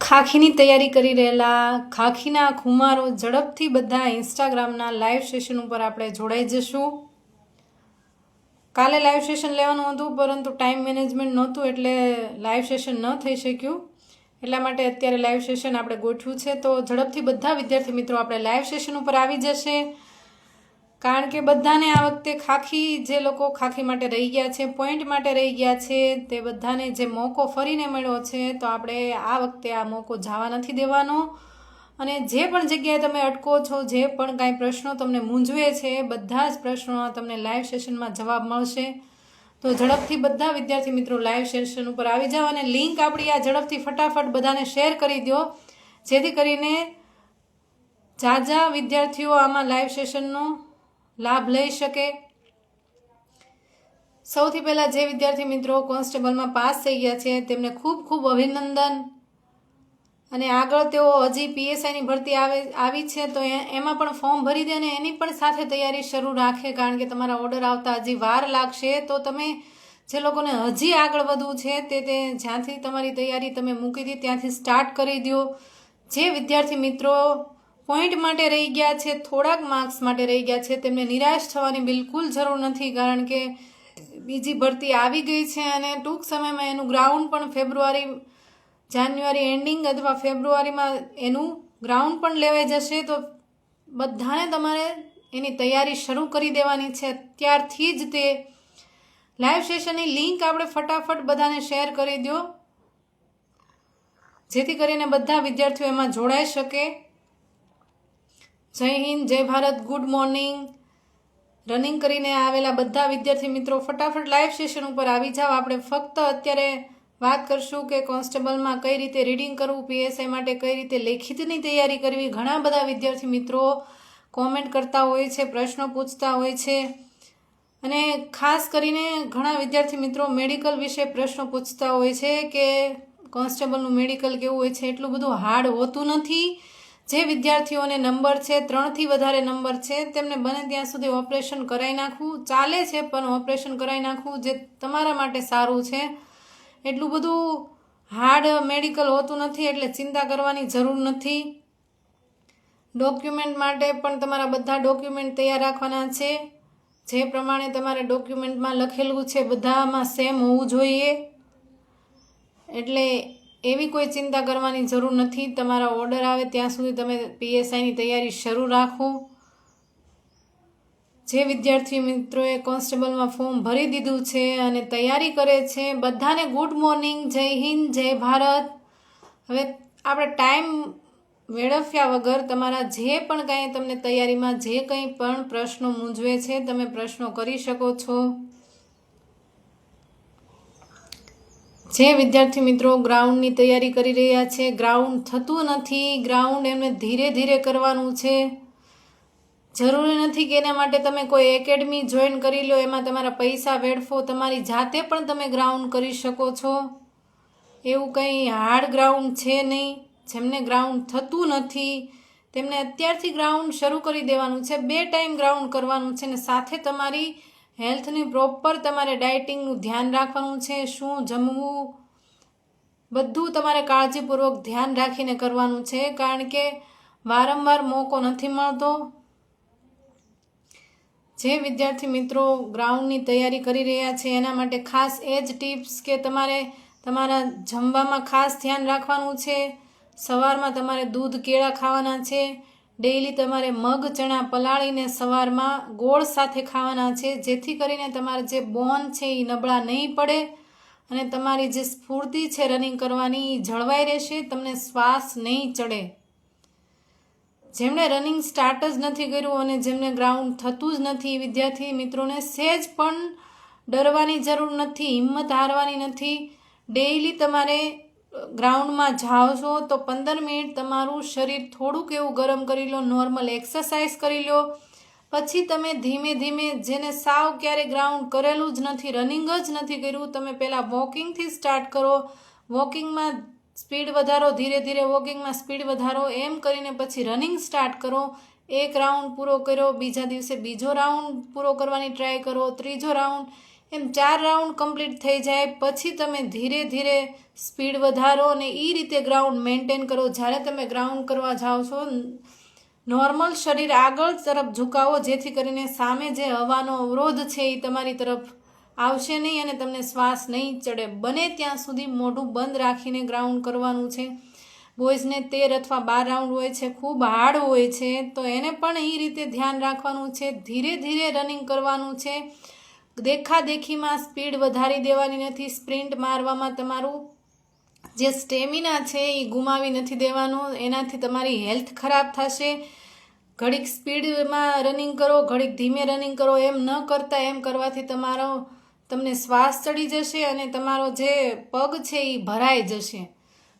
ખાખીની તૈયારી કરી રહેલા ખાખીના ખુમારો ઝડપથી બધા ઇન્સ્ટાગ્રામના લાઈવ સેશન ઉપર આપણે જોડાઈ જશું. કાલે લાઈવ સેશન લેવાનું હતું, પરંતુ ટાઈમ મેનેજમેન્ટ નહોતું એટલે લાઈવ સેશન ન થઈ શક્યું. એટલા માટે અત્યારે લાઈવ સેશન આપણે ગોઠવ્યું છે. તો ઝડપથી બધા વિદ્યાર્થી મિત્રો આપણે લાઈવ સેશન ઉપર આવી જશે, કારણ કે બધાને આ વખતે ખાખી, જે લોકો ખાખી માટે રહી ગયા છે, પોઈન્ટ માટે રહી ગયા છે, તે બધાને જે મોકો ફરીને મળ્યો છે, તો આપણે આ વખતે આ મોકો જવા નથી દેવાનો. અને જે પણ જગ્યાએ તમે અટકો છો, જે પણ કાંઈ પ્રશ્નો તમને મૂંઝવે છે, બધા જ પ્રશ્નોના તમને લાઈવ સેશનમાં જવાબ મળશે. તો ઝડપથી બધા વિદ્યાર્થી મિત્રો લાઈવ સેશન ઉપર આવી જાઓ અને લિંક આપણી આ ઝડપથી ફટાફટ બધાને શેર કરી દો, જેથી કરીને ઝાઝા વિદ્યાર્થીઓ આમાં લાઈવ સેશનનો લાભ લઈ શકે. સૌથી પહેલાં જે વિદ્યાર્થી મિત્રો કોન્સ્ટેબલમાં પાસ થઈ ગયા છે તેમને ખૂબ ખૂબ અભિનંદન. અને આગળ તેઓ હજી પીએસઆઈની ભરતી આવી છે, તો એમાં પણ ફોર્મ ભરી દે અને એની પણ સાથે તૈયારી શરૂ રાખે, કારણ કે તમારા ઓર્ડર આવતા હજી વાર લાગશે. તો તમે જે લોકોને હજી આગળ વધવું છે તે જ્યાંથી તમારી તૈયારી તમે મૂકી દી ત્યાંથી સ્ટાર્ટ કરી દો. જે વિદ્યાર્થી મિત્રો પોઈન્ટ માટે રહી ગયા છે, થોડાક માર્ક્સ માટે રહી ગયા છે, તેમને નિરાશ થવાની બિલકુલ જરૂર નથી, કારણ કે બીજી ભરતી આવી ગઈ છે અને ટૂંક સમયમાં એનું ગ્રાઉન્ડ પણ જાન્યુઆરી એન્ડિંગ અથવા ફેબ્રુઆરીમાં એનું ગ્રાઉન્ડ પણ લેવાઈ જશે. તો બધાને તમારે એની તૈયારી શરૂ કરી દેવાની છે અત્યારથી જ. તે લાઈવ સેશનની લિંક આપણે ફટાફટ બધાને શેર કરી દો, જેથી કરીને બધા વિદ્યાર્થીઓ એમાં જોડાઈ શકે. જય હિન્દ, જય ભારત, ગુડ મોર્નિંગ. રનિંગ કરીને આવેલા બધા વિદ્યાર્થી મિત્રો ફટાફટ લાઈવ સેશન ઉપર આવી જાઓ. આપણે ફક્ત અત્યારે વાત કરશું કે કોન્સ્ટેબલમાં કઈ રીતે રીડિંગ કરવું, પીએસઆઈ માટે કઈ રીતે લેખિતની તૈયારી કરવી. ઘણા બધા વિદ્યાર્થી મિત્રો કોમેન્ટ કરતા હોય છે, પ્રશ્નો પૂછતા હોય છે, અને ખાસ કરીને ઘણા વિદ્યાર્થી મિત્રો મેડિકલ વિશે પ્રશ્નો પૂછતા હોય છે કે કોન્સ્ટેબલનું મેડિકલ કેવું હોય છે. એટલું બધું હાર્ડ હોતું નથી. જે વિદ્યાર્થીઓને નંબર છે, 3થી વધારે નંબર છે, તેમને બને ત્યાં સુધી ઓપરેશન કરાવી નાખવું ચાલે છે, પણ ઓપરેશન કરાવી નાખવું જે તમારા માટે સારું છે. એટલું બધું હાર્ડ મેડિકલ હોતું નથી, એટલે ચિંતા કરવાની જરૂર નથી. ડોક્યુમેન્ટ માટે પણ તમારા બધા ડોક્યુમેન્ટ તૈયાર રાખવાના છે. જે પ્રમાણે તમારે ડોક્યુમેન્ટમાં લખેલું છે બધામાં સેમ હોવું જોઈએ, એટલે એવી કોઈ ચિંતા કરવાની જરૂર નથી. તમારા ઓર્ડર આવે ત્યાં સુધી તમે પીએસઆઈની તૈયારી શરૂ રાખો. જે વિદ્યાર્થી મિત્રોએ કોન્સ્ટેબલમાં ફોર્મ ભરી દીધું છે અને તૈયારી કરે છે, બધાને ગુડ મોર્નિંગ, જય હિન્દ, જય ભારત. હવે આપણે ટાઈમ વેડફ્યા વગર તમારા જે પણ કાંઈ તમને તૈયારીમાં જે કંઈ પણ પ્રશ્નો મૂંઝવે છે, તમે પ્રશ્નો કરી શકો છો. જે વિદ્યાર્થી મિત્રો ગ્રાઉન્ડની તૈયારી કરી રહ્યા છે, ગ્રાઉન્ડ થતું નથી, ગ્રાઉન્ડ એમને ધીરે ધીરે કરવાનું છે. જરૂરી નથી કે એના માટે તમે કોઈ એકેડમી જોઈન કરી લો, એમાં તમારા પૈસા વેડફો. તમારી જાતે પણ તમે ગ્રાઉન્ડ કરી શકો છો. એવું કંઈ હાર્ડ ગ્રાઉન્ડ છે નહીં. જેમને ગ્રાઉન્ડ થતું નથી તેમને અત્યારથી ગ્રાઉન્ડ શરૂ કરી દેવાનું છે. 2 ટાઈમ ગ્રાઉન્ડ કરવાનું છે, અને સાથે તમારી હેલ્થની પ્રોપર તમારે ડાયટિંગનું ધ્યાન રાખવાનું છે. શું જમવું બધું તમારે કાળજીપૂર્વક ધ્યાન રાખીને કરવાનું છે, કારણ કે વારંવાર મોકો નથી મળતો. જે વિદ્યાર્થી મિત્રો ગ્રાઉન્ડની તૈયારી કરી રહ્યા છે એના માટે ખાસ એ જ ટિપ્સ કે તમારે તમારા જમવામાં ખાસ ધ્યાન રાખવાનું છે. સવારમાં તમારે દૂધ, કેળા ખાવાના છે. ડેઈલી તમારે મગ, ચણા પલાળીને સવારમાં ગોળ સાથે ખાવાના છે, જેથી કરીને તમારા જે બોન છે એ નબળા નહીં પડે અને તમારી જે સ્ફૂર્તિ છે રનિંગ કરવાની એ જળવાઈ રહેશે. તમને શ્વાસ નહીં ચડે. જેમણે રનિંગ સ્ટાર્ટ જ નથી કર્યું અને જેમને ગ્રાઉન્ડ થતું જ નથી, એ વિદ્યાર્થી મિત્રોને સહેજ પણ ડરવાની જરૂર નથી, હિંમત હારવાની નથી. ડેઈલી તમારે ગ્રાઉન્ડમાં જાઓ છો તો 15 મિનિટ તમારું શરીર થોડુંક એવું ગરમ કરી લો, નોર્મલ એક્સરસાઇઝ કરી લો. પછી તમે ધીમે ધીમે, જેને સાવ ક્યારેય ગ્રાઉન્ડ કરેલું જ નથી, રનિંગ જ નથી કર્યું, તમે પહેલાં વોકિંગથી સ્ટાર્ટ કરો. વોકિંગમાં સ્પીડ વધારો, ધીરે ધીરે વોકિંગમાં સ્પીડ વધારો, એમ કરીને પછી રનિંગ સ્ટાર્ટ કરો. 1 રાઉન્ડ પૂરો કર્યો, બીજા દિવસે બીજો રાઉન્ડ પૂરો કરવાની ટ્રાય કરો, ત્રીજો રાઉન્ડ, એમ 4 રાઉન્ડ કમ્પ્લીટ થઈ જાય પછી તમે ધીરે ધીરે સ્પીડ વધારો અને એ રીતે ગ્રાઉન્ડ મેન્ટેન કરો. જ્યારે તમે ગ્રાઉન્ડ કરવા જાઓ છો નોર્મલ શરીર આગળ તરફ ઝુકાવો, જેથી કરીને સામે જે હવાનો અવરોધ છે એ તમારી તરફ આવશે નહીં અને તમને શ્વાસ નહીં ચડે. બને ત્યાં સુધી મોઢું બંધ રાખીને ગ્રાઉન્ડ કરવાનું છે. બોયઝને 13 અથવા 12 રાઉન્ડ હોય છે, ખૂબ હાર્ડ હોય છે, તો એને પણ એ રીતે ધ્યાન રાખવાનું છે. ધીરે ધીરે રનિંગ કરવાનું છે. દેખાદેખીમાં સ્પીડ વધારી દેવાની નથી. સ્પ્રિન્ટ મારવામાં તમારું જે સ્ટેમિના છે એ ગુમાવી નથી દેવાનું, એનાથી તમારી હેલ્થ ખરાબ થશે. ઘડીક સ્પીડમાં રનિંગ કરો, ઘડીક ધીમે રનિંગ કરો, એમ ન કરતા એમ કરવાથી તમને શ્વાસ ચડી જશે અને તમારો જે પગ છે એ ભરાઈ જશે.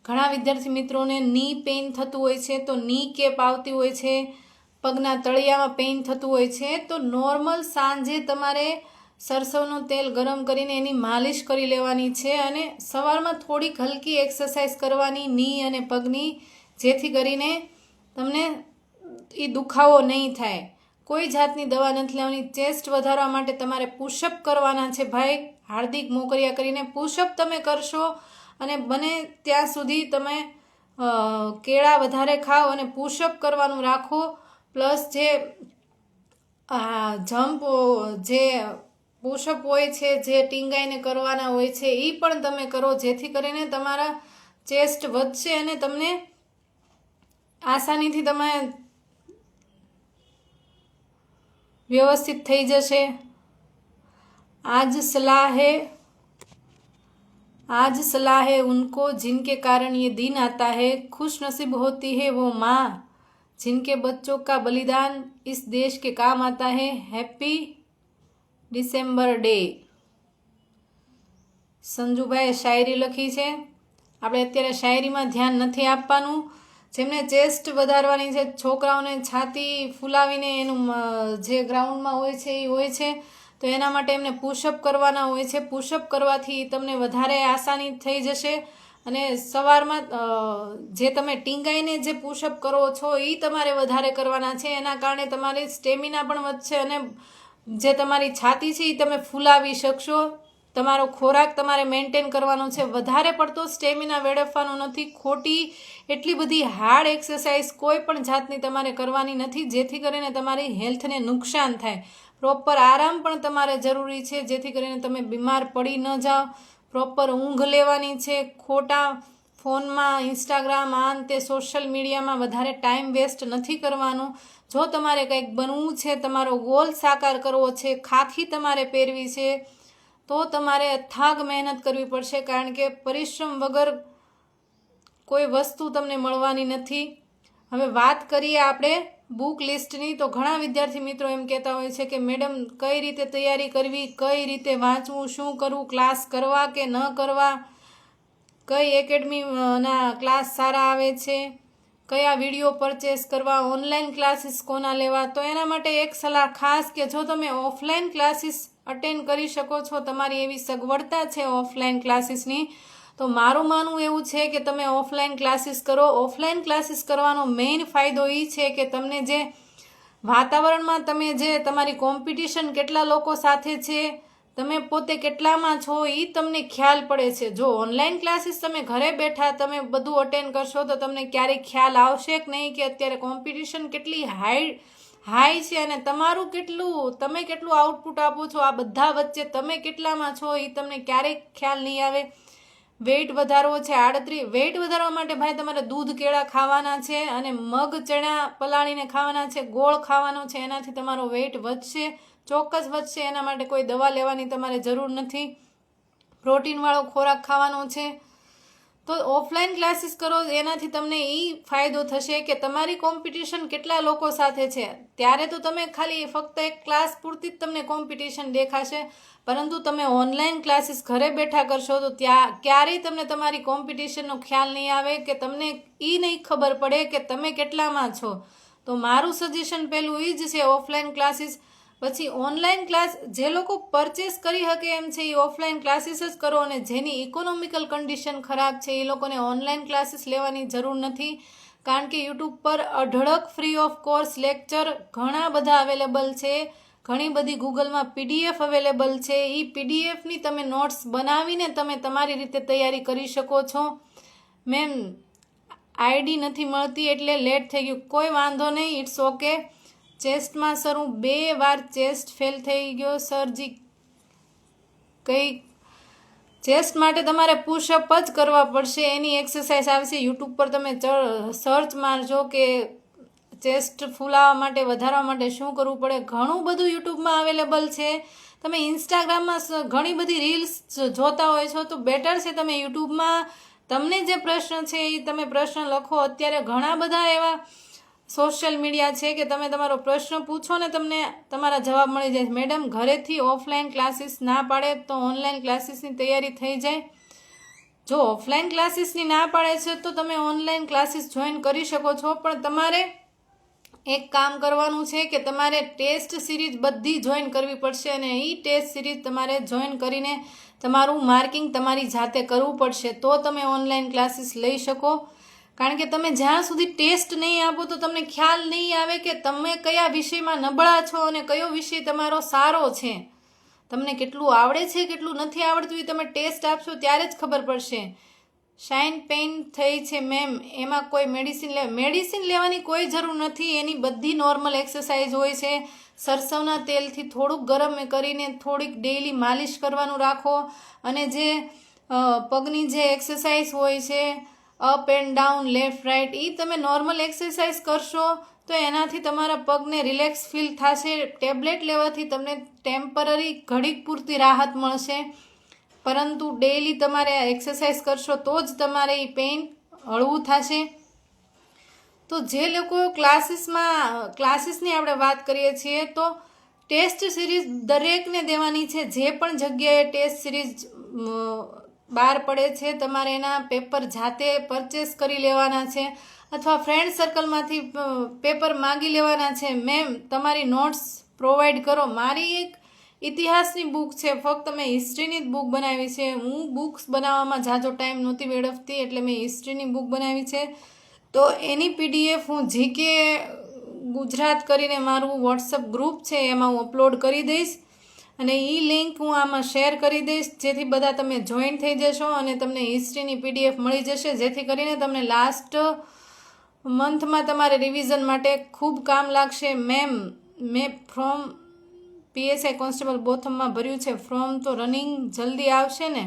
ઘણા વિદ્યાર્થી મિત્રોને ની પેઇન થતું હોય છે, તો ની કેપ આવતી હોય છે, પગના તળિયામાં પેઇન થતું હોય છે, તો નોર્મલ સાંજે તમારે સરસવનું તેલ ગરમ કરીને એની માલિશ કરી લેવાની છે અને સવારમાં થોડીક હલકી એક્સરસાઇઝ કરવાની ની અને પગની, જેથી કરીને તમને એ દુખાવો નહીં થાય. કોઈ જાતની દવા નથી લેવાની. ચેસ્ટ વધારવા માટે તમારે પુશઅપ કરવાના છે ભાઈ. હાર્દિક મોકરિયા કરીને પુશઅપ તમે કરશો અને બને ત્યાં સુધી તમે કેળા વધારે ખાઓ અને પુશઅપ કરવાનું રાખો. પ્લસ જે જમ્પ જે પુશઅપ હોય છે, જે ટીંગાઈને કરવાના હોય છે, એ પણ તમે કરો, જેથી કરીને તમારા ચેસ્ટ વધશે અને તમને આસાનીથી તમે व्यवस्थित થઈ જશે. आज सलाह है उनको जिनके कारण ये दिन आता है. खुश नसीब होती है वो माँ जिनके बच्चों का बलिदान इस देश के काम आता है. Happy December day. સંજુભાઈ શાયરી લખી છે. આપણે અત્યારે શાયરીમાં ધ્યાન નથી આપવાનું. જેમને ચેસ્ટ વધારવાની છે, છોકરાઓને છાતી ફૂલાવીને એનું જે ગ્રાઉન્ડમાં હોય છે એ હોય છે, તો એના માટે એમને પુશઅપ કરવાના હોય છે. પુશઅપ કરવાથી તમને વધારે આસાની થઈ જશે અને સવારમાં જે તમે ટીંગાઈને જે પુશઅપ કરો છો એ તમારે વધારે કરવાના છે. એના કારણે તમારી સ્ટેમિના પણ વધશે અને જે તમારી છાતી છે એ તમે ફૂલાવી શકશો. તમારો ખોરાક તમારે મેન્ટેન કરવાનો છે. વધારે પડતો સ્ટેમિના વેડફવાનો નથી. ખોટી એટલી બધી હાર્ડ એક્સરસાઇઝ કોઈ પણ જાતની તમારે કરવાની નથી, જેથી કરીને તમારી હેલ્થને નુકસાન થાય. પ્રોપર આરામ પણ તમારે જરૂરી છે, જેથી કરીને તમે બીમાર પડી ન જાઓ. પ્રોપર ઊંઘ લેવાની છે. ખોટા ફોનમાં ઇન્સ્ટાગ્રામ તે સોશિયલ મીડિયામાં વધારે ટાઈમ વેસ્ટ નથી કરવાનું. જો તમારે કંઈક બનવું છે, તમારો ગોલ સાકાર કરવો છે, ખાખી તમારે પહેરવી છે, તો તમારે અથાગ મહેનત કરવી પડશે. કારણ કે પરિશ્રમ વગર કોઈ વસ્તુ તમને મળવાની નથી. હવે વાત કરીએ આપણે બુક લિસ્ટની, તો ઘણા વિદ્યાર્થી મિત્રો એમ કહેતા હોય છે કે મેડમ કઈ રીતે તૈયારી કરવી, કઈ રીતે વાંચવું, શું કરવું, ક્લાસ કરવા કે ન કરવા, કઈ એકેડમીના ક્લાસ સારા આવે છે, કયા વિડીયો પરચેસ કરવા, ઓનલાઈન ક્લાસીસ કોના લેવા. તો એના માટે એક સલાહ ખાસ કે જો તમે ઓફલાઈન ક્લાસીસ અટેન્ડ કરી શકો છો, તમારી એવી સગવડતા છે ઓફલાઈન ક્લાસીસની, તો મારું માનવું એવું છે કે તમે ઓફલાઈન ક્લાસીસ કરો. ઓફલાઈન ક્લાસીસ કરવાનો મેઇન ફાયદો એ છે કે તમને જે વાતાવરણમાં તમે જે તમારી કોમ્પિટિશન કેટલા લોકો સાથે છે, તમે પોતે કેટલામાં છો, એ તમને ખ્યાલ પડે છે. જો ઓનલાઈન ક્લાસીસ તમે ઘરે બેઠા તમે બધું અટેન્ડ કરશો તો તમને ક્યારેય ખ્યાલ આવશે કે નહીં કે અત્યારે કોમ્પિટિશન કેટલી હાઈ છે અને તમારું તમે કેટલું આઉટપુટ આપો છો, આ બધા વચ્ચે તમે કેટલામાં છો એ તમને ક્યારેય ખ્યાલ નહીં આવે. વેઇટ વધારવો છે 38. વેઇટ વધારવા માટે ભાઈ તમારે દૂધ કેળા ખાવાના છે અને મગ ચણા પલાળીને ખાવાના છે, ગોળ ખાવાનો છે, એનાથી તમારો વેઇટ વધશે, ચોક્કસ વધશે. એના માટે કોઈ દવા લેવાની તમારે જરૂર નથી. પ્રોટીનવાળો ખોરાક ખાવાનો છે. તો ઓફલાઈન ક્લાસીસ કરો, એનાથી તમને એ ફાયદો થશે કે તમારી કોમ્પિટિશન કેટલા લોકો સાથે છે. ત્યારે તો તમે ખાલી ફક્ત એક ક્લાસ પૂરતી જ તમને કોમ્પિટિશન દેખાશે, પરંતુ તમે ઓનલાઈન ક્લાસીસ ઘરે બેઠા કરશો તો ત્યાં ક્યારેય તમને તમારી કોમ્પિટિશનનો ખ્યાલ નહીં આવે કે તમને એ નહીં ખબર પડે કે તમે કેટલામાં છો. તો મારું સજેશન પહેલું એ જ છે ઓફલાઈન ક્લાસીસ. પછી ઓનલાઈન ક્લાસ જે લોકો પરચેસ કરી શકે એમ છે એ ઓફલાઈન ક્લાસીસ જ કરો, અને જેની ઇકોનોમિકલ કન્ડિશન ખરાબ છે એ લોકોને ઓનલાઈન ક્લાસીસ લેવાની જરૂર નથી. કારણ કે યુટ્યુબ પર અઢળક ફ્રી ઓફ કોર્સ લેક્ચર ઘણા બધા અવેલેબલ છે. ઘણી બધી ગૂગલમાં PDF અવેલેબલ છે. એ PDFની તમે નોટ્સ બનાવીને તમે તમારી રીતે તૈયારી કરી શકો છો. મેમ ID નથી મળતી એટલે લેટ થઈ ગયું. કોઈ વાંધો નહીં, ઇટ્સ ઓકે. ચેસ્ટમાં સર હું 2 વાર ચેસ્ટ ફેલ થઈ ગયો સરજી. કઈ ચેસ્ટ માટે તમારે પુશઅપ જ કરવા પડશે, એની એક્સરસાઇઝ આવશે. યુટ્યુબ પર તમે સર્ચ મારજો કે ચેસ્ટ ફૂલાવવા માટે, વધારવા માટે શું કરવું પડે. ઘણું બધું યુટ્યુબમાં અવેલેબલ છે. તમે ઇન્સ્ટાગ્રામમાં ઘણી બધી રીલ્સ જોતા હોય છો, તો બેટર છે તમે યુટ્યુબમાં તમને જે પ્રશ્ન છે એ તમે પ્રશ્ન લખો. અત્યારે ઘણા બધા એવા સોશિયલ મીડિયા છે કે તમે તમારો પ્રશ્ન પૂછો ને તમને તમારા જવાબ મળી જાય. મેડમ ઘરેથી ઓફલાઈન ક્લાસીસ ના પાડે તો ઓનલાઈન ક્લાસીસની તૈયારી થઈ જાય. જો ઓફલાઈન ક્લાસીસની ના પાડે છે તો તમે ઓનલાઈન ક્લાસીસ જોઈન કરી શકો છો, પણ તમારે એક કામ કરવાનું છે કે તમારે ટેસ્ટ સિરીઝ બધી જોઈન કરવી પડશે, અને એ ટેસ્ટ સિરીઝ તમારે જોઈન કરીને તમારું માર્કિંગ તમારી જાતે કરવું પડશે, તો તમે ઓનલાઈન ક્લાસીસ લઈ શકો. કારણ કે તમે જ્યાં સુધી ટેસ્ટ નહીં આપો તો તમને ખ્યાલ નહીં આવે કે તમે કયા વિષયમાં નબળા છો અને કયો વિષય તમારો સારો છે. તમને કેટલું આવડે છે કેટલું નથી આવડતું એ તમે ટેસ્ટ આપશો ત્યારે જ ખબર પડશે. શાઇન પેઇન થઈ છે મેમ, એમાં કોઈ મેડિસિન લેવાની કોઈ જરૂર નથી. એની બધી નોર્મલ એક્સરસાઇઝ હોય છે. સરસવના તેલથી થોડુંક ગરમ કરીને થોડીક ડેઈલી માલિશ કરવાનું રાખો, અને જે પગની જે એક્સરસાઇઝ હોય છે up and down, left right, એ તમે નોર્મલ એક્સરસાઇઝ કરશો તો એનાથી તમારા પગને રિલેક્સ ફીલ થશે. ટેબ્લેટ લેવાથી તમને ટેમ્પરરી ઘડીક પૂરતી રાહત મળશે, પરંતુ ડેઈલી તમારે એક્સરસાઇઝ કરશો તો જ તમારે એ પેઇન હળવું થશે. તો જે લોકો ક્લાસીસની આપણે વાત કરીએ છીએ તો ટેસ્ટ સિરીઝ દરેકને દેવાની છે. જે પણ જગ્યાએ ટેસ્ટ સિરીઝ બહાર પડે છે તમારે એના પેપર જાતે પરચેસ કરી લેવાના છે, અથવા ફ્રેન્ડ સર્કલમાંથી પેપર માગી લેવાના છે. મેમ તમારી નોટ્સ પ્રોવાઈડ કરો. મારી એક ઇતિહાસની બુક છે, ફક્ત મેં હિસ્ટ્રીની જ બુક બનાવી છે. હું બુક્સ બનાવવામાં ઝાઝો ટાઈમ નહોતી વેડફતી એટલે મેં હિસ્ટ્રીની બુક બનાવી છે. તો એની PDF હું GK ગુજરાત કરીને મારું વોટ્સઅપ ગ્રુપ છે એમાં હું અપલોડ કરી દઈશ, અને એ લિંક હું આમાં શેર કરી દઈશ, જેથી બધા તમે જોઈન થઈ જશો અને તમને હિસ્ટ્રીની PDF મળી જશે, જેથી કરીને તમને લાસ્ટ મંથમાં તમારે રિવિઝન માટે ખૂબ કામ લાગશે. મેમ મેં ફોર્મ PSI કોન્સ્ટેબલ બોથમમાં ભર્યું છે, ફોર્મ તો રનિંગ જલ્દી આવશે ને?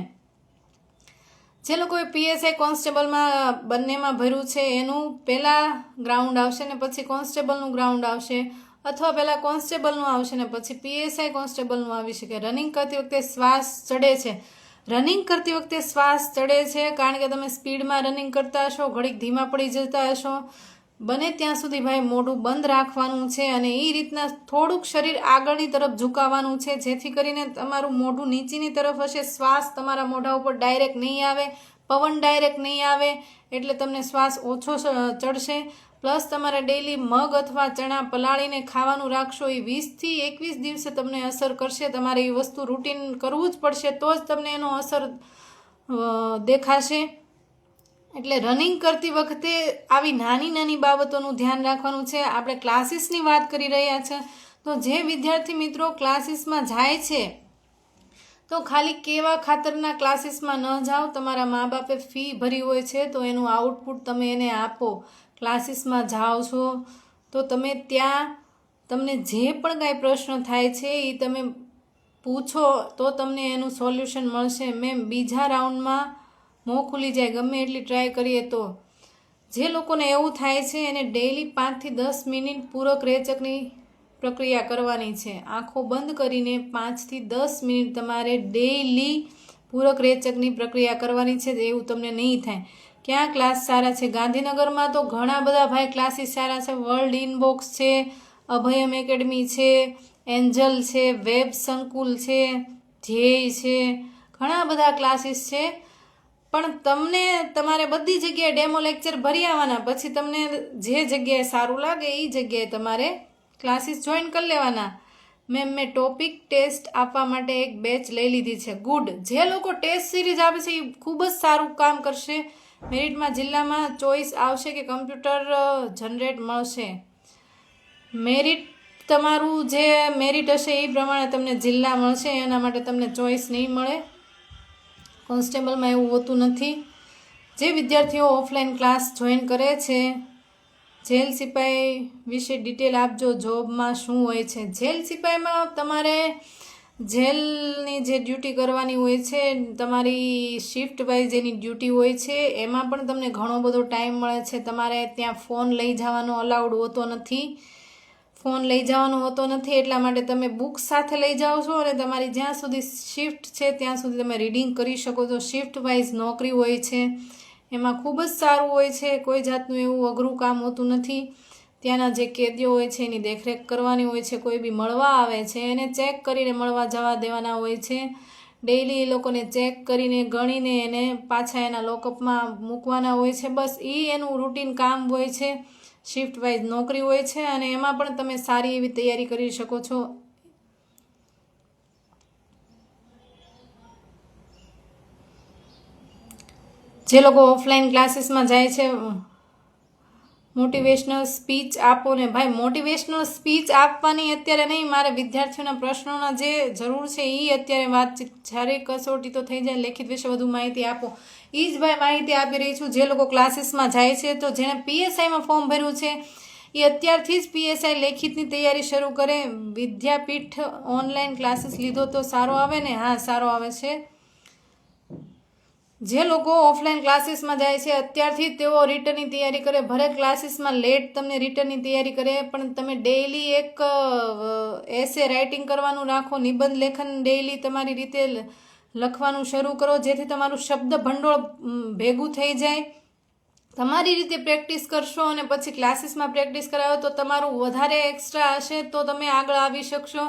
જે લોકોએ PSI કોન્સ્ટેબલમાં બંનેમાં ભર્યું છે એનું પહેલાં ગ્રાઉન્ડ આવશે ને પછી કોન્સ્ટેબલનું ગ્રાઉન્ડ આવશે, અથવા પહેલાં કોન્સ્ટેબલનું આવશે ને પછી PSI કોન્સ્ટેબલનું આવી શકે. રનિંગ કરતી વખતે શ્વાસ ચડે છે. કારણ કે તમે સ્પીડમાં રનિંગ કરતા હશો, ઘડીક ધીમા પડી જતા હશો. બને ત્યાં સુધી ભાઈ મોઢું બંધ રાખવાનું છે, અને એ રીતના થોડુંક શરીર આગળની તરફ ઝુકાવવાનું છે, જેથી કરીને તમારું મોઢું નીચેની તરફ હશે. શ્વાસ તમારા મોઢા ઉપર ડાયરેક્ટ નહીં આવે, પવન ડાયરેક્ટ નહીં આવે, એટલે તમને શ્વાસ ઓછો ચડશે. પ્લસ તમારે ડેઈલી મગ અથવા ચણા પલાળીને ખાવાનું રાખશો. એ 20 થી 21 દિવસે તમને અસર કરશે. તમારે એ વસ્તુ રૂટીન કરવું જ પડશે, તો જ તમને એનો અસર દેખાશે. એટલે રનિંગ કરતી વખતે આવી નાની નાની બાબતોનું ધ્યાન રાખવાનું છે. આપણે ક્લાસીસની વાત કરી રહ્યા છે, તો જે વિદ્યાર્થી મિત્રો ક્લાસીસમાં જાય છે તો ખાલી કેવા ખાતરના ક્લાસીસમાં ન જાઓ. તમારા મા બાપે ફી ભરી હોય છે તો એનું આઉટપુટ તમે એને આપો. ક્લાસીસમાં જાઓ છો તો તમે ત્યાં તમને જે પણ કાંઈ પ્રશ્ન થાય છે એ તમે પૂછો તો તમને એનું સોલ્યુશન મળશે. મેમ બીજા રાઉન્ડમાં મોં ખુલી જાય ગમે એટલી ટ્રાય કરીએ તો. જે લોકોને એવું થાય છે એને ડેઈલી 5 થી 10 મિનિટ પૂરક રેચકની પ્રક્રિયા કરવાની છે. આંખો બંધ કરીને 5 થી 10 મિનિટ તમારે ડેઈલી પૂરક રેચકની પ્રક્રિયા કરવાની છે. એવું તમને નહીં થાય. ક્યાં ક્લાસ સારા છે? ગાંધીનગરમાં તો ઘણા બધા ભાઈ ક્લાસીસ સારા છે. વર્લ્ડ ઇનબોક્સ છે, અભયમ એકેડમી છે, એન્જલ છે, વેબ સંકુલ છે, ધ્યેય છે, ઘણા બધા ક્લાસીસ છે. પણ તમને તમારે બધી જગ્યાએ ડેમો લેક્ચર ભરી આવવાના, પછી તમને જે જગ્યાએ સારું લાગે એ જગ્યાએ તમારે ક્લાસીસ જોઈન કરી લેવાના. મેં ટોપિક ટેસ્ટ આપવા માટે એક બેચ લઈ લીધી છે. ગુડ. જે લોકો ટેસ્ટ સિરીઝ આપે છે એ ખૂબ જ સારું કામ કરશે. મેરિટમાં જિલ્લામાં ચોઈસ આવશે કે કમ્પ્યુટર જનરેટ મળશે? મેરિટ તમારું જે મેરિટ હશે એ પ્રમાણે તમને જિલ્લા મળશે, એના માટે તમને ચોઈસ નહીં મળે. કોન્સ્ટેબલમાં એવું હોતું નથી. જે વિદ્યાર્થીઓ ઓફલાઈન ક્લાસ જોઈન કરે છે, જેલ સિપાઈ વિશે ડિટેલ આપજો. જોબમાં શું હોય છે? જેલ સિપાઈમાં તમારે જેલની જે ડ્યુટી કરવાની હોય છે, તમારી શિફ્ટ વાઇઝ એની ડ્યુટી હોય છે, એમાં પણ તમને ઘણો બધો ટાઈમ મળે છે. તમારે ત્યાં ફોન લઈ જવાનો અલાઉડ હોતો નથી. એટલા માટે તમે બુક્સ સાથે લઈ જાઓ છો અને તમારી જ્યાં સુધી શિફ્ટ છે ત્યાં સુધી તમે રીડિંગ કરી શકો છો. શિફ્ટ વાઇઝ નોકરી હોય છે, એમાં ખૂબ જ સારું હોય છે. કોઈ જાતનું એવું અઘરું કામ હોતું નથી. ત્યાંના જે કેદીઓ હોય છે એની દેખરેખ કરવાની હોય છે. કોઈ બી મળવા આવે છે એને ચેક કરીને મળવા જવા દેવાના હોય છે. ડેઈલી એ લોકોને ચેક કરીને ગણીને એને પાછા એના લોકઅપમાં મૂકવાના હોય છે. બસ એ એનું રૂટીન કામ હોય છે. શિફ્ટ વાઇઝ નોકરી હોય છે અને એમાં પણ તમે સારી એવી તૈયારી કરી શકો છો. જે લોકો ઓફલાઈન ક્લાસીસમાં જાય છે, મોટિવેશનલ સ્પીચ આપો ને. ભાઈ મોટિવેશનલ સ્પીચ આપવાની અત્યારે નહીં, મારે વિદ્યાર્થીઓના પ્રશ્નોના જે જરૂર છે એ અત્યારે વાતચીત. જ્યારે કસોટી તો થઈ જાય, લેખિત વિશે વધુ માહિતી આપો, એ જ ભાઈ માહિતી આપી રહી છું. જે લોકો ક્લાસીસમાં જાય છે, તો જેણે PSIમાં ફોર્મ ભર્યું છે એ અત્યારથી જ PSI લેખિતની તૈયારી શરૂ કરે. વિદ્યાપીઠ ઓનલાઈન ક્લાસીસ લીધો તો સારો આવે ને? હા, સારો આવે છે. જે લોકો ઓફલાઈન ક્લાસીસમાં જાય છે અત્યારથી તેઓ રિટર્નની તૈયારી કરે. ભલે ક્લાસીસમાં લેટ તમને રિટર્નની તૈયારી કરે, પણ તમે ડેઈલી એક એસે રાઇટિંગ કરવાનું રાખો. નિબંધ લેખન ડેઈલી તમારી રીતે લખવાનું શરૂ કરો, જેથી તમારું શબ્દ ભંડોળ ભેગું થઈ જાય. તમારી રીતે પ્રેક્ટિસ કરશો અને પછી ક્લાસીસમાં પ્રેક્ટિસ કરાવો તો તમારું વધારે એક્સ્ટ્રા હશે તો તમે આગળ આવી શકશો.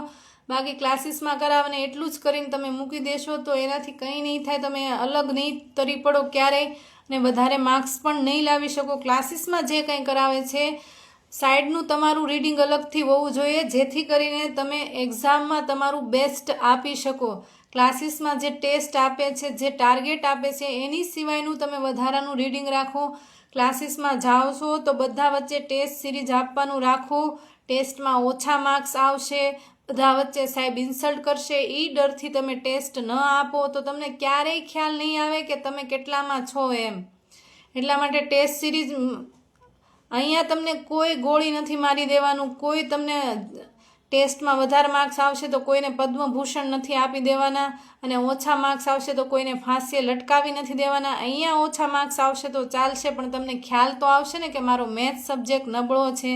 બાકી ક્લાસીસમાં કરાવને એટલું જ કરીને તમે મૂકી દેશો તો એનાથી કંઈ નહીં થાય. તમે અલગ નહીં તરી પડો ક્યારેય અને વધારે માર્ક્સ પણ નહીં લાવી શકો. ક્લાસીસમાં જે કંઈ કરાવે છે સાઈડનું તમારું રીડિંગ અલગથી હોવું જોઈએ, જેથી કરીને તમે એક્ઝામમાં તમારું બેસ્ટ આપી શકો. ક્લાસીસમાં જે ટેસ્ટ આપે છે, જે ટાર્ગેટ આપે છે, એની સિવાયનું તમે વધારાનું રીડિંગ રાખો. ક્લાસીસમાં જાઓ છો તો બધા વચ્ચે ટેસ્ટ સિરીઝ આપવાનું રાખો. ટેસ્ટમાં ઓછા માર્ક્સ આવશે, બધા વચ્ચે સાહેબ ઇન્સલ્ટ કરશે, એ ડરથી તમે ટેસ્ટ ન આપો તો તમને ક્યારેય ખ્યાલ નહીં આવે કે તમે કેટલામાં છો એમ. એટલા માટે ટેસ્ટ સિરીઝ અહીંયા તમને કોઈ ગોળી નથી મારી દેવાનું. કોઈ તમને ટેસ્ટમાં વધારે માર્ક્સ આવશે તો કોઈને પદ્મભૂષણ નથી આપી દેવાના, અને ઓછા માર્ક્સ આવશે તો કોઈને ફાંસીએ લટકાવી નથી દેવાના. અહીંયા ઓછા માર્ક્સ આવશે તો ચાલશે, પણ તમને ખ્યાલ તો આવશે ને કે મારો મેથ્સ સબ્જેક્ટ નબળો છે.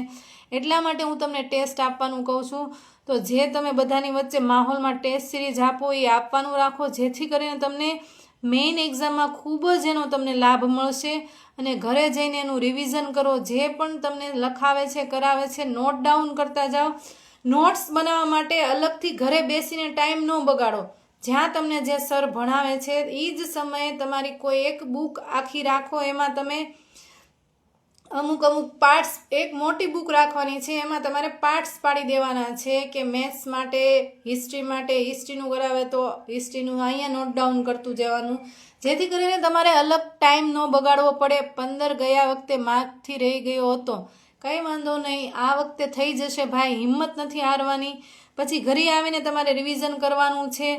એટલા માટે હું તમને ટેસ્ટ આપવાનું કહું છું. તો જે તમે બધાની વચ્ચે માહોલમાં ટેસ્ટ સિરીઝ આપો એ આપવાનું રાખો, જેથી કરીને તમને મેઇન એક્ઝામમાં ખૂબ જ એનો તમને લાભ મળશે. અને ઘરે જઈને એનું રિવિઝન કરો. જે પણ તમને લખાવે છે, કરાવે છે, નોટ ડાઉન કરતા જાઓ. નોટ્સ બનાવવા માટે અલગથી ઘરે બેસીને ટાઈમ ન બગાડો. જ્યાં તમને જે સર ભણાવે છે એ જ સમયે તમારી કોઈ એક બુક આખી રાખો. એમાં તમે અમુક પાર્ટ્સ, એક મોટી બુક રાખવાની છે, એમાં તમારે પાર્ટ્સ પાડી દેવાના છે કે મેથ્સ માટે, હિસ્ટ્રી માટે હિસ્ટ્રીનું કરાવે તો હિસ્ટ્રીનું અહીંયા નોટ ડાઉન કરતું જવાનું, જેથી કરીને તમારે અલગ ટાઈમ ન બગાડવો પડે. 15 ગયા વખતે માર્કથી રહી ગયો હતો, કંઈ વાંધો નહીં, આ વખતે થઈ જશે ભાઈ. હિંમત નથી હારવાની. પછી ઘરે આવીને તમારે રિવિઝન કરવાનું છે.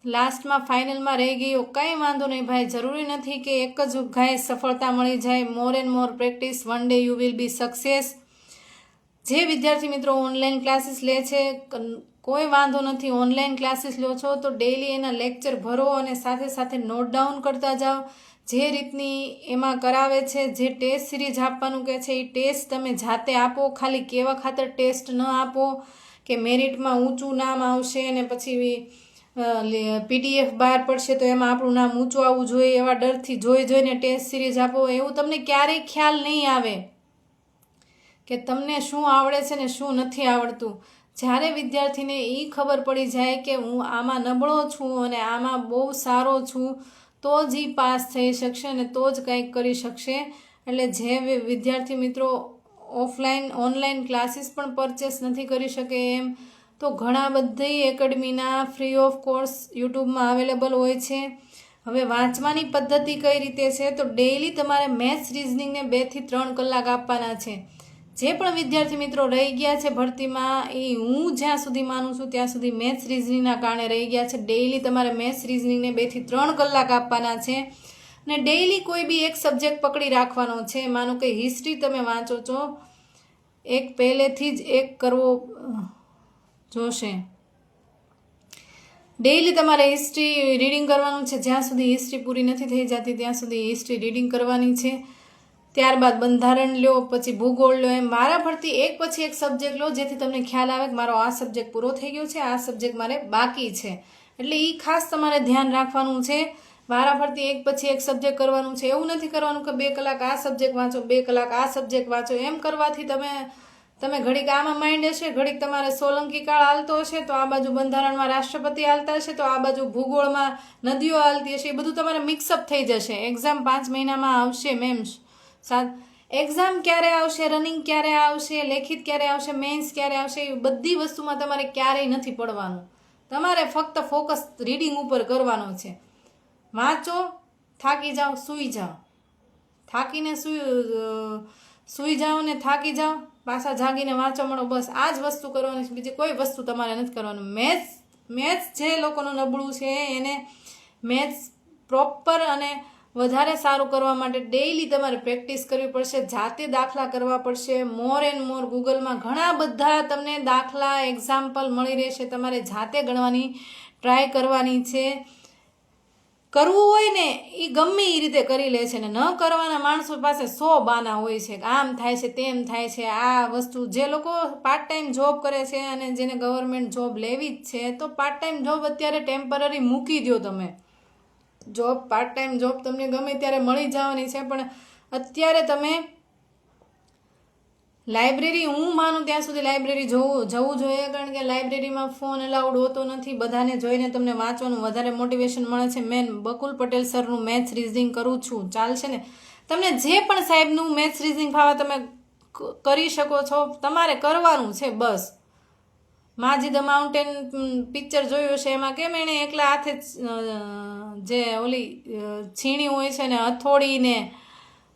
લાસ્ટમાં ફાઇનલમાં રહી ગયો, કંઈ વાંધો નહીં ભાઈ. જરૂરી નથી કે એક જ ઘાએ સફળતા મળી જાય. મોર and more practice, one day you will be success. જે વિદ્યાર્થી મિત્રો ઓનલાઈન ક્લાસીસ લે છે, કોઈ વાંધો નથી. ઓનલાઈન ક્લાસીસ લો છો તો ડેઈલી એના લેક્ચર ભરો અને સાથે સાથે નોટ ડાઉન કરતા જાઓ. જે રીતની એમાં કરાવે છે, જે ટેસ્ટ સિરીઝ આપવાનું કહે છે એ ટેસ્ટ તમે જાતે આપો. ખાલી કેવા ખાતર ટેસ્ટ ન આપો કે મેરિટમાં ઊંચું નામ આવશે અને પછી PDF બહાર પડશે તો એમાં આપણું નામ ઊંચું આવવું જોઈએ એવા ડરથી જોઈને ટેસ્ટ સિરીઝ આપો. એવું તમને ક્યારેય ખ્યાલ નહીં આવે કે તમને શું આવડે છે ને શું નથી આવડતું. જ્યારે વિદ્યાર્થીને એ ખબર પડી જાય કે હું આમાં નબળો છું અને આમાં બહુ સારો છું, તો જ એ પાસ થઈ શકશે અને તો જ કંઈક કરી શકશે. એટલે જે વિદ્યાર્થી મિત્રો ઓનલાઈન ક્લાસીસ પણ પરચેસ નથી કરી શકે એમ, તો ઘણા બધી એકેડમીના ફ્રી ઓફ કોર્સ યુટ્યુબમાં અવેલેબલ હોય છે. હવે વાંચવાની પદ્ધતિ કઈ રીતે છે, તો ડેઈલી તમારે મેથ્સ રિઝનિંગને 2 થી 3 કલાક આપવાના છે. જે પણ વિદ્યાર્થી મિત્રો રહી ગયા છે ભરતીમાં, એ હું જ્યાં સુધી માનું છું ત્યાં સુધી મેથ્સ રિઝનિંગના કારણે રહી ગયા છે. ડેઈલી તમારે મેથ્સ રિઝનિંગને 2 થી 3 કલાક આપવાના છે અને ડેઈલી કોઈ બી એક સબ્જેક્ટ પકડી રાખવાનો છે. માનો કે હિસ્ટ્રી તમે વાંચો છો, એક પહેલેથી જ એક કરવો જોશે. ડેઈલી તમારે હિસ્ટ્રી રીડિંગ કરવાનું છે. જ્યાં સુધી હિસ્ટ્રી પૂરી નથી થઈ જતી ત્યાં સુધી હિસ્ટ્રી રીડિંગ કરવાની છે. ત્યારબાદ બંધારણ લો, પછી ભૂગોળ લો. એમ વારાફરતી એક પછી એક સબ્જેક્ટ લો, જેથી તમને ખ્યાલ આવે કે મારો આ સબ્જેક્ટ પૂરો થઈ ગયો છે, આ સબ્જેક્ટ મારે બાકી છે. એટલે એ ખાસ તમારે ધ્યાન રાખવાનું છે. વારાફરતી એક પછી એક સબ્જેક્ટ કરવાનું છે. એવું નથી કરવાનું કે 2 કલાક આ સબ્જેક્ટ વાંચો, 2 કલાક આ સબ્જેક્ટ વાંચો. એમ કરવાથી તમે ઘડીક આમાં માઇન્ડ હશે, ઘડીક તમારે સોલંકી કાળ હાલતો હશે તો આ બાજુ બંધારણમાં રાષ્ટ્રપતિ હાલતા હશે તો આ બાજુ ભૂગોળમાં નદીઓ હાલતી હશે. એ બધું તમારે મિક્સઅપ થઈ જશે. એક્ઝામ 5 મહિનામાં આવશે મેમ. એક્ઝામ ક્યારે આવશે, રનિંગ ક્યારે આવશે, લેખિત ક્યારે આવશે, મેન્સ ક્યારે આવશે, એ બધી વસ્તુમાં તમારે ક્યારેય નથી પડવાનું. તમારે ફક્ત ફોકસ રીડિંગ ઉપર કરવાનો છે. વાંચો, થાકી જાઓ, સૂઈ જાઓ. થાકીને સૂઈ જાઓ ને થાકી જાઓ, પાછા જાગીને વાંચો મળો. બસ આ જ વસ્તુ કરવાની છે, બીજી કોઈ વસ્તુ તમારે નથી કરવાનું. મેથ્સ જે લોકોનું નબળું છે એને મેથ્સ પ્રોપર અને વધારે સારું કરવા માટે ડેઈલી તમારે પ્રેક્ટિસ કરવી પડશે. જાતે દાખલા કરવા પડશે. મોર એન્ડ મોર ગૂગલમાં ઘણા બધા તમને દાખલા એક્ઝામ્પલ મળી રહેશે. તમારે જાતે ગણવાની ટ્રાય કરવાની છે. કરવું હોય ને એ ગમે એ રીતે કરી લે છે ને ન કરવાના માણસો પાસે 100 બાના હોય છે. આમ થાય છે, તેમ થાય છે. આ વસ્તુ જે લોકો પાર્ટ ટાઈમ જોબ કરે છે અને જેને ગવર્મેન્ટ જોબ લેવી જ છે તો પાર્ટ ટાઈમ જોબ અત્યારે ટેમ્પરરી મૂકી દો. તમે પાર્ટ ટાઈમ જોબ તમને ગમે ત્યારે મળી જવાની છે, પણ અત્યારે તમે લાઇબ્રેરી, હું માનું ત્યાં સુધી લાઇબ્રેરી જવું જોઈએ. કારણ કે લાઇબ્રેરીમાં ફોન અલાઉડ હોતો નથી. બધાને જોઈને તમને વાંચવાનું વધારે મોટિવેશન મળે છે. મેન બકુલ પટેલ સરનું મેથ્સ રિઝનિંગ કરું છું, ચાલશે ને? તમને જે પણ સાહેબનું મેથ્સ રિઝનિંગ ફાવે તમે કરી શકો છો. તમારે કરવાનું છે બસ. માજી ધ માઉન્ટેન પિક્ચર જોયું છે, એમાં કેમ એણે એકલા હાથે જે ઓલી છીણી હોય છે ને હથોડીને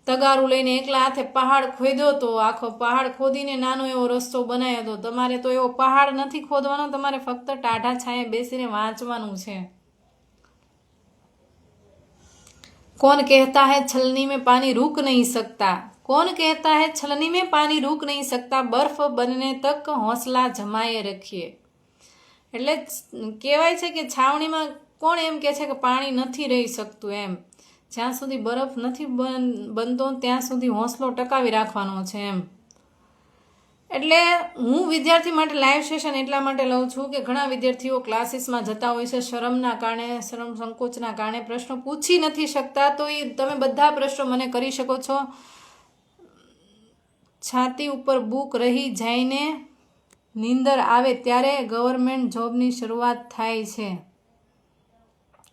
તગારું લઈને એકલા હાથે પહાડ ખોદ્યો તો. આખો પહાડ ખોદીને નાનો એવો રસ્તો બનાવ્યો હતો. તમારે તો એવો પહાડ નથી ખોદવાનો, તમારે ફક્ત ટાઢા છાંયે બેસીને વાંચવાનું છે. कौन कहता है छलनी में पानी रुक नहीं सकता, कौन कहता है छलनी में पानी रुक नहीं सकता, बर्फ बनने तक हौसला जमाए रखिए. એટલે કહેવાય છે કે છાવણીમાં કોણ એમ કહે છે કે પાણી નથી રહી શકતું. એમ જ્યાં સુધી બરફ નથી બનતો ત્યાં સુધી હોંસલો ટકાવી રાખવાનો છે. એમ એટલે હું વિદ્યાર્થી માટે લાઈવ સેશન એટલા માટે લઉં છું કે ઘણા વિદ્યાર્થીઓ ક્લાસીસમાં જતા હોય છે, શરમના કારણે, શરમ સંકોચના કારણે પ્રશ્નો પૂછી નથી શકતા. તો એ તમે બધા પ્રશ્નો મને કરી શકો છો. છાતી ઉપર બુક રહી જાયને નીંદર આવે ત્યારે ગવર્મેન્ટ જોબની શરૂઆત થાય છે.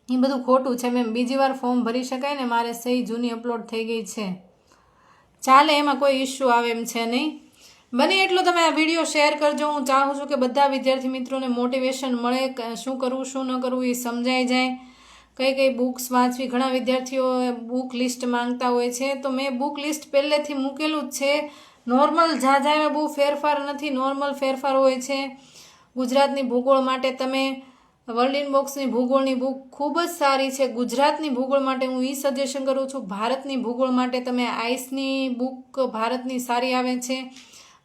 એ બધું ખોટું છે મેમ. બીજી વાર ફોર્મ ભરી શકાય ને? મારે સહી જૂની અપલોડ થઈ ગઈ છે, ચાલે, એમાં કોઈ ઇસ્યુ આવે એમ છે નહીં. બને એટલો તમે આ વિડીયો શેર કરજો. હું ચાહું છું કે બધા વિદ્યાર્થી મિત્રોને મોટિવેશન મળે, શું કરવું શું ન કરવું એ સમજાઈ જાય. કઈ બુક્સ વાંચવી, ઘણા વિદ્યાર્થીઓ બુક લિસ્ટ માંગતા હોય છે, તો મેં બુક લિસ્ટ પહેલેથી મૂકેલું જ છે. નોર્મલ જાજામાં બહુ ફેરફાર નથી, નોર્મલ ફેરફાર હોય છે. ગુજરાતની ભૂગોળ માટે તમે વર્લ્ડ ઇન બોક્સની ભૂગોળની બુક ખૂબ જ સારી છે. ગુજરાતની ભૂગોળ માટે હું એ સજેશન કરું છું. ભારતની ભૂગોળ માટે તમે આઈસની બુક ભારતની સારી આવે છે.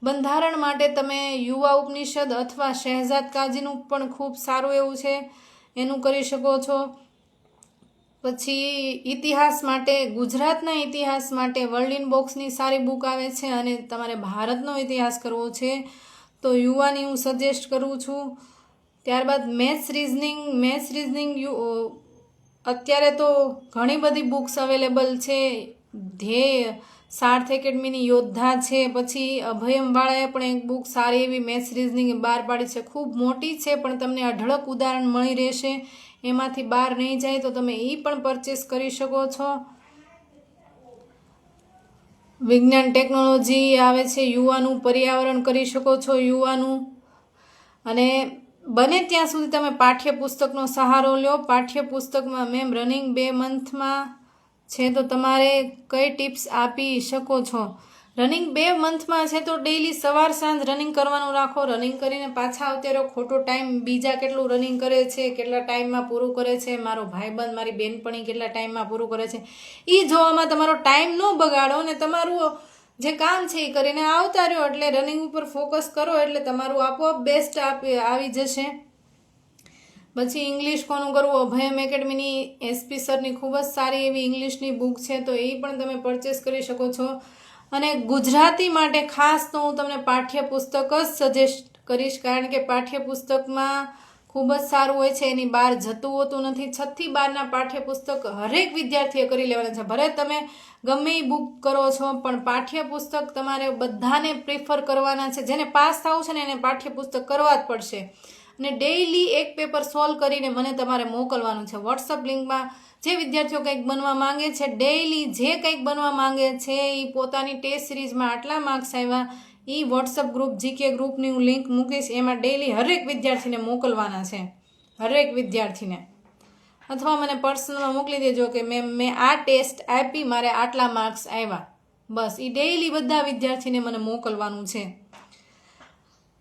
બંધારણ માટે તમે યુવા ઉપનિષદ અથવા શહેજાદ કાજીનું પણ ખૂબ સારું એવું છે, એનું કરી શકો છો. પછી ઇતિહાસ માટે, ગુજરાતના ઇતિહાસ માટે વર્લ્ડ ઇન બોક્સની સારી બુક આવે છે. અને તમારે ભારતનો ઇતિહાસ કરવો છે તો યુવાની હું સજેસ્ટ કરું છું. ત્યારબાદ મેથ્સ રિઝનિંગ અત્યારે તો ઘણી બધી બુક્સ અવેલેબલ છે. ધ્યેય, સાર્થ એકેડમીની યોદ્ધા છે, પછી અભયમવાળાએ પણ એક બુક સારી એવી મેથ્સ રિઝનિંગ બહાર પાડી છે. ખૂબ મોટી છે પણ તમને અઢળક ઉદાહરણ મળી રહેશે. એમાંથી બહાર નહીં જાય તો તમે એ પણ પરચેસ કરી શકો છો. વિજ્ઞાન ટેકનોલોજી આવે છે, યુવાનું પર્યાવરણ કરી શકો છો, યુવાનું. અને બને ત્યાં સુધી તમે પાઠ્યપુસ્તકનો સહારો લો. પાઠ્યપુસ્તકમાં મેમ રનિંગ 2 મંથમાં છે તો તમારે કઈ ટિપ્સ આપી શકો છો? રનિંગ 2 મંથમાં છે તો ડેઈલી સવાર સાંજ રનિંગ કરવાનું રાખો. રનિંગ કરીને પાછા આવતે રહો. ખોટો ટાઈમ બીજા કેટલું રનિંગ કરે છે, કેટલા ટાઈમમાં પૂરું કરે છે, મારો ભાઈબંધ મારી બેનપણી કેટલા ટાઈમમાં પૂરું કરે છે, એ જોવામાં તમારો ટાઈમ ન બગાડો ને તમારું જે કામ છે એ કરીને આવતા રહ્યો. એટલે રનિંગ ઉપર ફોકસ કરો એટલે તમારું આપોઆપ બેસ્ટ આવી જશે. પછી ઇંગ્લિશ કોનું કરવું, અભયમ એકેડમીની એસપી સરની ખૂબ જ સારી એવી ઇંગ્લિશની બુક છે તો એ પણ તમે પરચેસ કરી શકો છો. અને ગુજરાતી માટે ખાસ તો હું તમને પાઠ્યપુસ્તક જ સજેસ્ટ કરીશ, કારણ કે પાઠ્યપુસ્તકમાં ખૂબ જ સારું હોય છે, એની બહાર જતું હોતું નથી. 6 થી 12ના પાઠ્યપુસ્તક હરેક વિદ્યાર્થીએ કરી લેવાના છે. ભલે તમે ગમે એ બુક કરો છો પણ પાઠ્યપુસ્તક તમારે બધાને પ્રિફર કરવાના છે. જેને પાસ થવું છે ને એને પાઠ્યપુસ્તક કરવા જ પડશે. અને ડેઈલી એક પેપર સોલ્વ કરીને મને તમારે મોકલવાનું છે વોટ્સઅપ લિંકમાં. જે વિદ્યાર્થીઓ કંઈક બનવા માંગે છે, ડેઈલી જે કંઈક બનવા માંગે છે, એ પોતાની ટેસ્ટ સિરીઝમાં આટલા માર્ક્સ આવ્યા, એ વોટ્સઅપ ગ્રુપ જીકે ગ્રુપની હું લિંક મૂકીશ. એમાં ડેઈલી હરેક વિદ્યાર્થીને મોકલવાના છે, હરેક વિદ્યાર્થીને. અથવા મને પર્સનલમાં મોકલી દેજો કે મેં આ ટેસ્ટ આપી, મારે આટલા માર્ક્સ આવ્યા. બસ એ ડેઈલી બધા વિદ્યાર્થીને મને મોકલવાનું છે.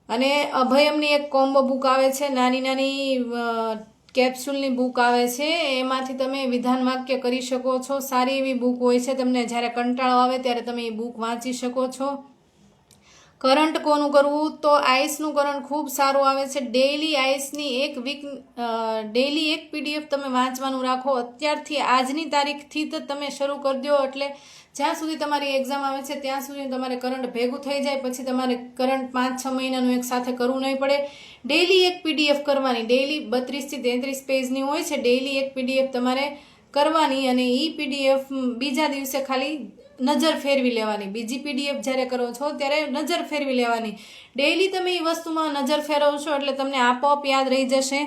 અને અભયમની એક કોમ્બો બુક આવે છે, નાની નાની કેપ્સ્યુલની બુક આવે છે, એમાંથી તમે વિધાન વાક્ય કરી શકો છો. સારી એવી બુક હોય છે, તમને જ્યારે કંટાળો આવે ત્યારે તમે એ બુક વાંચી શકો છો. કરંટ કોનું કરવું, તો આઈસનું કરંટ ખૂબ સારું આવે છે. ડેઈલી આઈસની ડેઈલી એક પીડીએફ તમે વાંચવાનું રાખો. અત્યારથી આજની તારીખથી જ તમે શરૂ કરી દો એટલે જ્યાં સુધી તમારી એક્ઝામ આવે છે ત્યાં સુધી તમારે કરંટ ભેગું થઈ જાય. પછી તમારે કરંટ 5-6 મહિનાનું એક સાથે કરવું નહીં પડે. ડેઈલી એક પીડીએફ કરવાની, ડેઈલી 32 થી 33 પેજની હોય છે. ડેઈલી એક પીડીએફ તમારે કરવાની અને એ પીડીએફ બીજા દિવસે ખાલી નજર ફેરવી લેવાની. બીજી પીડીએફ જ્યારે કરો છો ત્યારે નજર ફેરવી લેવાની. ડેઈલી તમે એ વસ્તુમાં નજર ફેરવશો એટલે તમને આપોઆપ યાદ રહી જશે.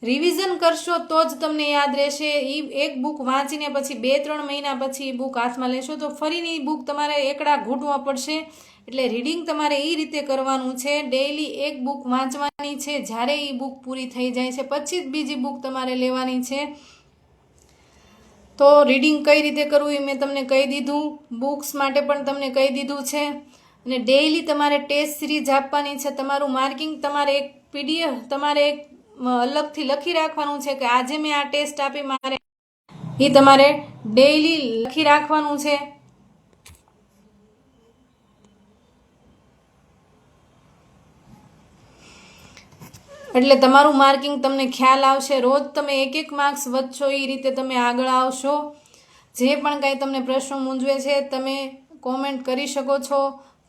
રિવિઝન કરશો તો જ તમને યાદ રહેશે. એ એક બુક વાંચીને પછી 2-3 મહિના પછી એ બુક હાથમાં લેશો તો ફરીની એ બુક તમારે એકડા ઘૂંટવા પડશે. એટલે રીડિંગ તમારે એ રીતે કરવાનું છે. ડેઈલી એક બુક વાંચવાની છે. જ્યારે એ બુક પૂરી થઈ જાય છે પછી જ બીજી બુક તમારે લેવાની છે. તો રીડિંગ કઈ રીતે કરવું એ મેં તમને કહી દીધું. બુક્સ માટે પણ તમને કહી દીધું છે. અને ડેઈલી તમારે ટેસ્ટ સિરીઝ આપવાની છે. તમારું માર્કિંગ તમારે એક પીડીએફ તમારે એક અલગથી લખી રાખવાનું છે કે આજે મેં આ ટેસ્ટ આપી, મારે એ તમારે ડેઈલી લખી રાખવાનું છે. એટલે તમારું માર્કિંગ તમને ખ્યાલ આવશે. રોજ તમે 1-1 માર્ક્સ વધશો એ રીતે તમે આગળ આવશો. જે પણ કાંઈ તમને પ્રશ્નો મૂંઝવે છે તમે કોમેન્ટ કરી શકો છો.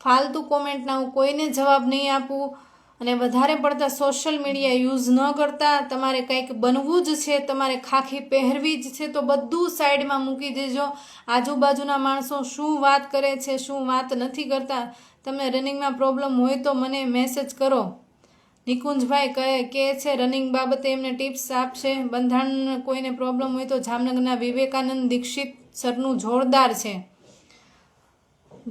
ફાલતુ કોમેન્ટના હું કોઈને જવાબ નહીં આપું. અને વધારે પડતા સોશિયલ મીડિયા યુઝ ન કરતા. તમારે કંઈક બનવું જ છે, તમારે ખાખી પહેરવી જ છે તો બધું સાઈડમાં મૂકી દેજો. આજુબાજુના માણસો શું વાત કરે છે, શું વાત નથી કરતા. તમને રનિંગમાં પ્રોબ્લેમ હોય તો મને મેસેજ કરો. નિકુંજભાઈ કહે છે રનિંગ બાબતે એમને ટિપ્સ આપશે. બંધારણ કોઈને પ્રોબ્લેમ હોય તો જામનગરના વિવેકાનંદ દીક્ષિત સરનું જોરદાર છે.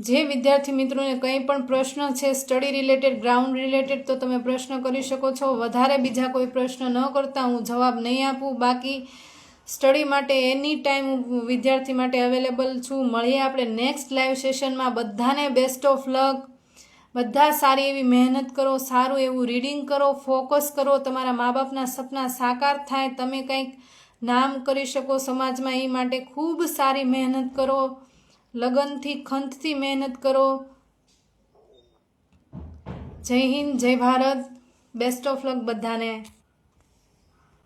જે વિદ્યાર્થી મિત્રોને કંઈ પણ પ્રશ્ન છે સ્ટડી રિલેટેડ, ગ્રાઉન્ડ રિલેટેડ, તો તમે પ્રશ્ન કરી શકો છો. વધારે બીજા કોઈ પ્રશ્ન ન કરતા હું જવાબ નહીં આપું. બાકી સ્ટડી માટે એની ટાઈમ હું વિદ્યાર્થી માટે અવેલેબલ છું. મળીએ આપણે નેક્સ્ટ લાઈવ સેશનમાં. બધાને બેસ્ટ ઓફ લક. બધા સારી એવી મહેનત કરો, સારું એવું રીડિંગ કરો, ફોકસ કરો. તમારા મા બાપના સપના સાકાર થાય, તમે કંઈક નામ કરી શકો સમાજમાં, એ માટે ખૂબ સારી મહેનત કરો. લગનથી ખંતથી મહેનત કરો. જય હિન્દ, જય ભારત. બેસ્ટ ઓફ લક બધાને.